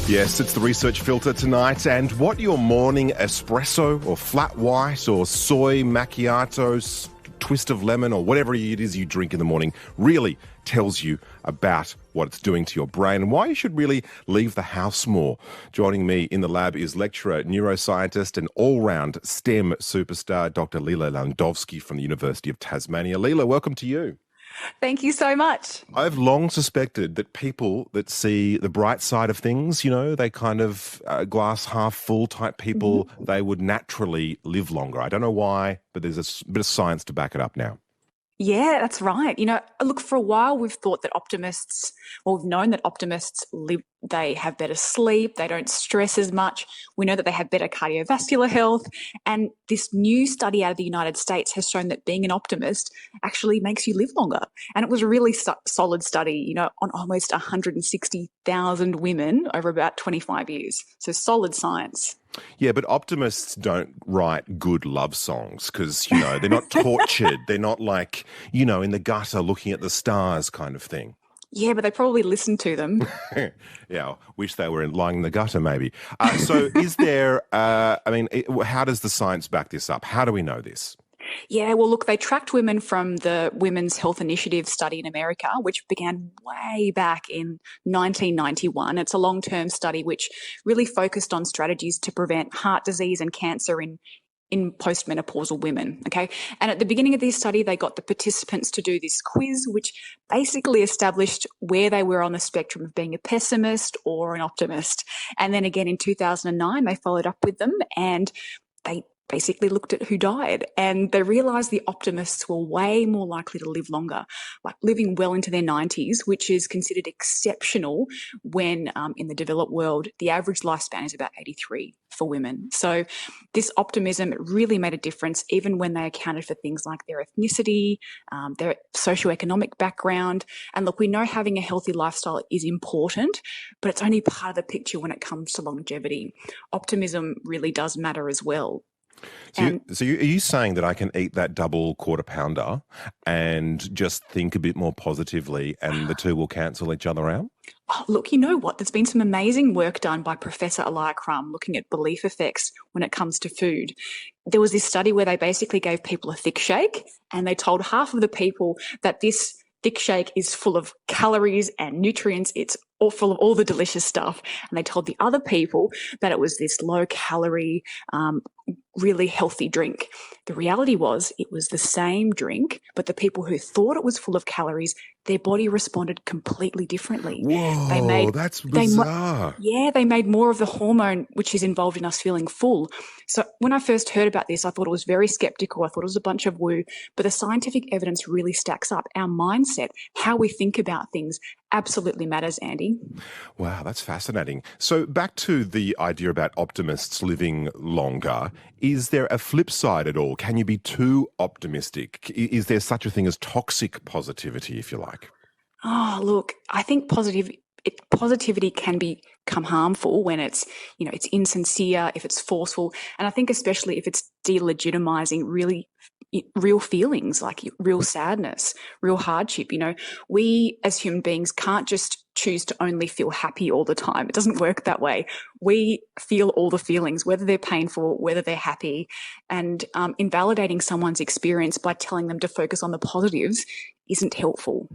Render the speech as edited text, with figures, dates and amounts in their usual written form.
Yes, it's the research filter tonight, and what your morning espresso or flat white or soy macchiato, twist of lemon or whatever it is you drink in the morning really tells you about what it's doing to your brain and why you should really leave the house more. Joining me in the lab is lecturer, neuroscientist and all-round STEM superstar, Dr. Leela Landowski from the University of Tasmania. Leela, welcome to you. Thank you so much. I've long suspected that people that see the bright side of things, you know, they kind of glass half full type people, they would naturally live longer. I don't know why, but there's a bit of science to back it up now. Yeah, that's right. You know, look, for a while we've thought that optimists, well, we've known that optimists they have better sleep, they don't stress as much. We know that they have better cardiovascular health. And this new study out of the United States has shown that being an optimist actually makes you live longer. And it was a really solid study, you know, on almost 160,000 women over about 25 years. So solid science. Yeah, but optimists don't write good love songs because, you know, they're not tortured. They're not like, you know, in the gutter looking at the stars kind of thing. Yeah, but they probably listen to them. Yeah, wish they were lying in the gutter maybe. So is there, how does the science back this up? How do we know this? Yeah, well, look, they tracked women from the Women's Health Initiative study in America, which began way back in 1991. It's a long-term study which really focused on strategies to prevent heart disease and cancer in postmenopausal women, okay? And at the beginning of this study, they got the participants to do this quiz, which basically established where they were on the spectrum of being a pessimist or an optimist. And then again in 2009, they followed up with them and they basically looked at who died, and they realised the optimists were way more likely to live longer, like living well into their 90s, which is considered exceptional when in the developed world, the average lifespan is about 83 for women. So this optimism really made a difference, even when they accounted for things like their ethnicity, their socioeconomic background. And look, we know having a healthy lifestyle is important, but it's only part of the picture when it comes to longevity. Optimism really does matter as well. So are you saying that I can eat that double quarter pounder and just think a bit more positively and the two will cancel each other out? Oh, look, you know what? There's been some amazing work done by Professor Elia Crum looking at belief effects when it comes to food. There was this study where they basically gave people a thick shake and they told half of the people that this thick shake is full of calories and nutrients. It's all full of all the delicious stuff. And they told the other people that it was this low-calorie, really healthy drink. The reality was it was the same drink, but the people who thought it was full of calories, their body responded completely differently. Whoa, that's bizarre. They made more of the hormone which is involved in us feeling full. So when I first heard about this, I thought it was very skeptical. I thought it was a bunch of woo, but the scientific evidence really stacks up. Our mindset, how we think about things, absolutely matters, Andy. Wow, that's fascinating. So back to the idea about optimists living longer, is there a flip side at all? Can you be too optimistic? Is there such a thing as toxic positivity, if you like? Oh, look, I think positivity can become harmful when it's, you know, it's insincere, if it's forceful, and I think especially if it's delegitimizing real feelings like real sadness, real hardship. You know, we as human beings can't just choose to only feel happy all the time. It doesn't work that way. We feel all the feelings, whether they're painful, whether they're happy, and invalidating someone's experience by telling them to focus on the positives isn't helpful.